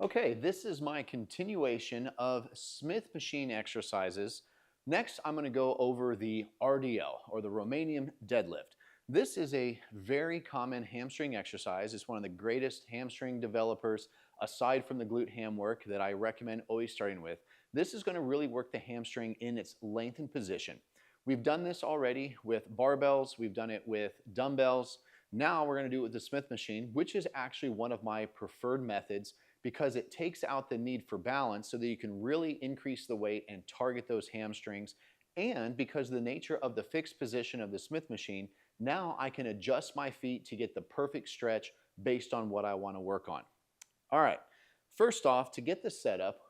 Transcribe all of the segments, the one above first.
Okay, this is my continuation of Smith machine exercises. Next, I'm going to go over the RDL, or the Romanian Deadlift. This is a very common hamstring exercise. It's one of the greatest hamstring developers, aside from the glute ham work, that I recommend always starting with. This is going to really work the hamstring in its lengthened position. We've done this already with barbells. We've done it with dumbbells. Now we're going to do it with the Smith machine, which is actually one of my preferred methods, because it takes out the need for balance so that you can really increase the weight and target those hamstrings. And because of the nature of the fixed position of the Smith machine, now I can adjust my feet to get the perfect stretch based on what I want to work on. All right, first off, to get this set up,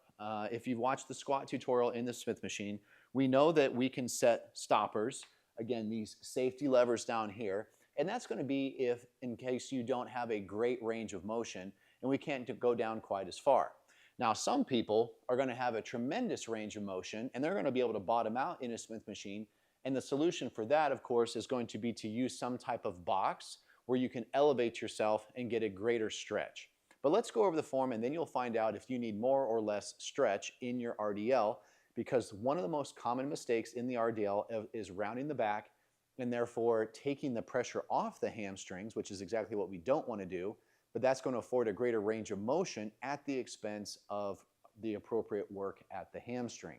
if you've watched the squat tutorial in the Smith machine, we know that we can set stoppers, again, these safety levers down here, and that's going to be if, in case you don't have a great range of motion, and we can't go down quite as far. Now, some people are going to have a tremendous range of motion, and they're going to be able to bottom out in a Smith machine, and the solution for that, of course, is going to be to use some type of box where you can elevate yourself and get a greater stretch. But let's go over the form, and then you'll find out if you need more or less stretch in your RDL, because one of the most common mistakes in the RDL is rounding the back and therefore taking the pressure off the hamstrings, which is exactly what we don't want to do, but that's going to afford a greater range of motion at the expense of the appropriate work at the hamstring.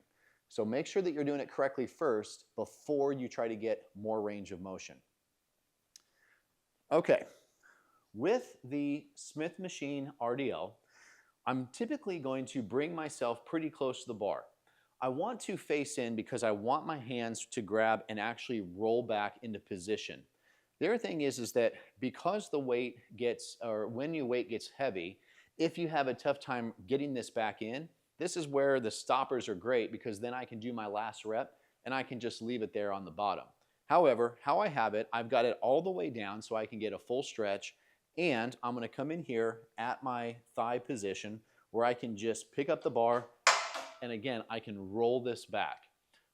So make sure that you're doing it correctly first before you try to get more range of motion. Okay, with the Smith machine RDL, I'm typically going to bring myself pretty close to the bar. I want to face in because I want my hands to grab and actually roll back into position. The other thing is that because the weight gets, or when your weight gets heavy, if you have a tough time getting this back in, this is where the stoppers are great, because then I can do my last rep and I can just leave it there on the bottom. However, how I have it, I've got it all the way down so I can get a full stretch, and I'm going to come in here at my thigh position where I can just pick up the bar, and again, I can roll this back.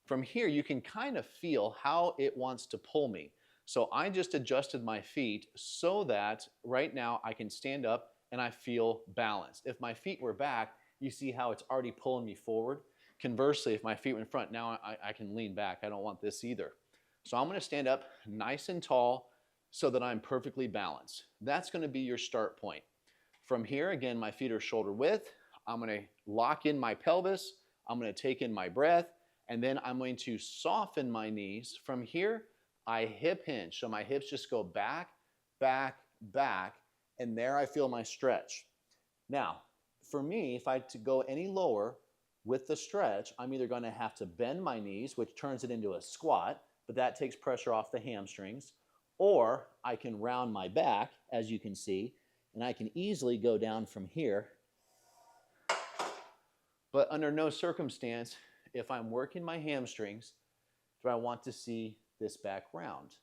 From here, you can kind of feel how it wants to pull me. So I just adjusted my feet so that right now I can stand up and I feel balanced. If my feet were back, you see how it's already pulling me forward. Conversely, if my feet were in front, now I can lean back. I don't want this either. So I'm going to stand up nice and tall so that I'm perfectly balanced. That's going to be your start point. From here, again, my feet are shoulder width. I'm going to lock in my pelvis. I'm going to take in my breath, and then I'm going to soften my knees. From here, I hip hinge, so my hips just go back, back, back, and there I feel my stretch. Now, for me, if I to go any lower with the stretch, I'm either going to have to bend my knees, which turns it into a squat, but that takes pressure off the hamstrings, or I can round my back, as you can see, and I can easily go down from here. But under no circumstance, if I'm working my hamstrings, do I want to see this back round.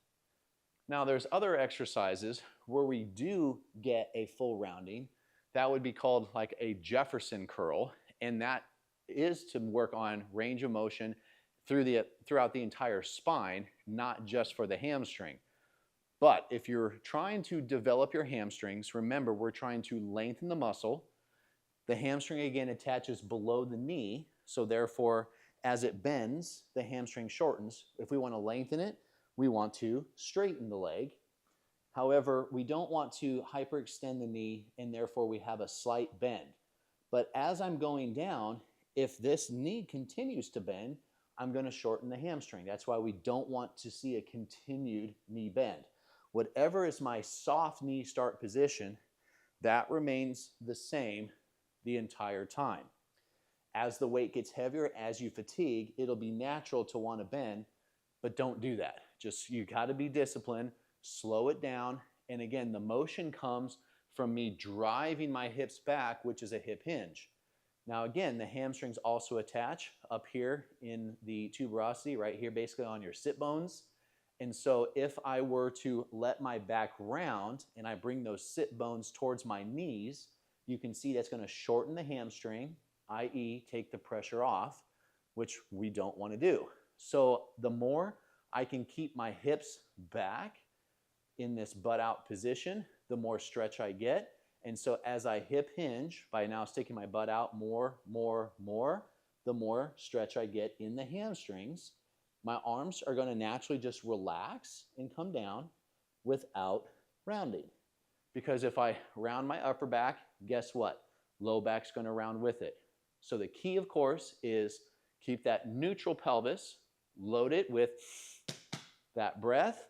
Now, there's other exercises where we do get a full rounding. That would be called like a Jefferson curl, and that is to work on range of motion throughout the entire spine, not just for the hamstring. But if you're trying to develop your hamstrings, remember, we're trying to lengthen the muscle. The hamstring, again, attaches below the knee, so therefore, as it bends, the hamstring shortens. If we want to lengthen it, we want to straighten the leg. However, we don't want to hyperextend the knee, and therefore we have a slight bend. But as I'm going down, if this knee continues to bend, I'm going to shorten the hamstring. That's why we don't want to see a continued knee bend. Whatever is my soft knee start position, that remains the same the entire time. As the weight gets heavier, as you fatigue, it'll be natural to want to bend, but don't do that. Just, you got to be disciplined, slow it down, and again, the motion comes from me driving my hips back, which is a hip hinge. Now again, the hamstrings also attach up here in the tuberosity, right here, basically on your sit bones. And so if I were to let my back round and I bring those sit bones towards my knees, you can see that's going to shorten the hamstring, i.e. take the pressure off, which we don't want to do. So the more I can keep my hips back in this butt out position, the more stretch I get. And so as I hip hinge, by now sticking my butt out more, the more stretch I get in the hamstrings, my arms are going to naturally just relax and come down without rounding. Because if I round my upper back, guess what? Low back's going to round with it. So the key, of course, is keep that neutral pelvis, load it with that breath,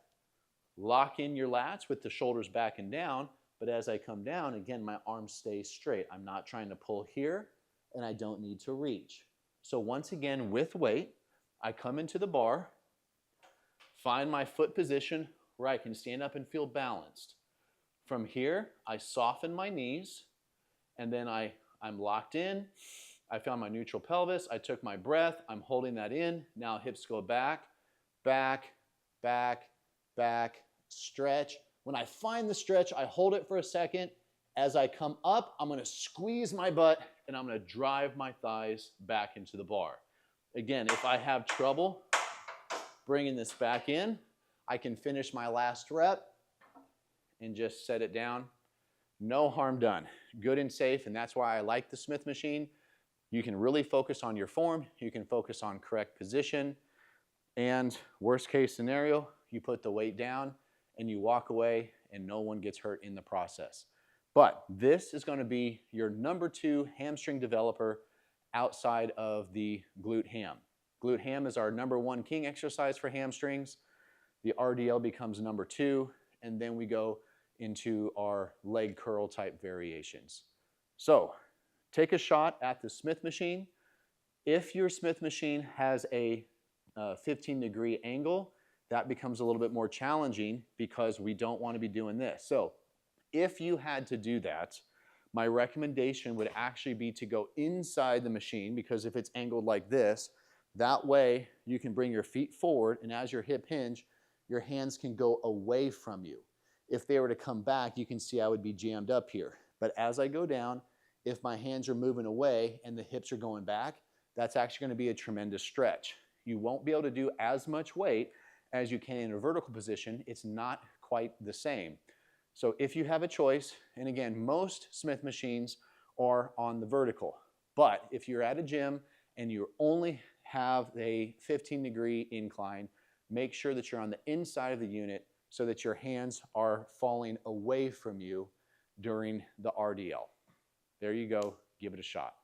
lock in your lats with the shoulders back and down, but as I come down, again, my arms stay straight. I'm not trying to pull here, and I don't need to reach. So once again, with weight, I come into the bar, find my foot position where I can stand up and feel balanced. From here, I soften my knees, and then I'm locked in. I found my neutral pelvis. I took my breath. I'm holding that in. Now hips go back, back, back, back, stretch. When I find the stretch, I hold it for a second. As I come up, I'm going to squeeze my butt, and I'm going to drive my thighs back into the bar. Again, if I have trouble bringing this back in, I can finish my last rep and just set it down. No harm done. Good and safe, and that's why I like the Smith machine. You can really focus on your form. You can focus on correct position. And worst case scenario, you put the weight down and you walk away and no one gets hurt in the process. But this is going to be your number 2 hamstring developer outside of the glute ham. Glute ham is our number 1 king exercise for hamstrings. The RDL becomes number 2, and then we go into our leg curl type variations. So take a shot at the Smith machine. If your Smith machine has a 15-degree angle, that becomes a little bit more challenging because we don't want to be doing this. So if you had to do that, my recommendation would actually be to go inside the machine, because if it's angled like this, that way you can bring your feet forward, and as your hip hinge, your hands can go away from you. If they were to come back, you can see I would be jammed up here. But as I go down, if my hands are moving away and the hips are going back, that's actually going to be a tremendous stretch. You won't be able to do as much weight as you can in a vertical position. It's not quite the same. So if you have a choice, and again, most Smith machines are on the vertical, but if you're at a gym and you only have a 15-degree incline, make sure that you're on the inside of the unit so that your hands are falling away from you during the RDL. There you go. Give it a shot.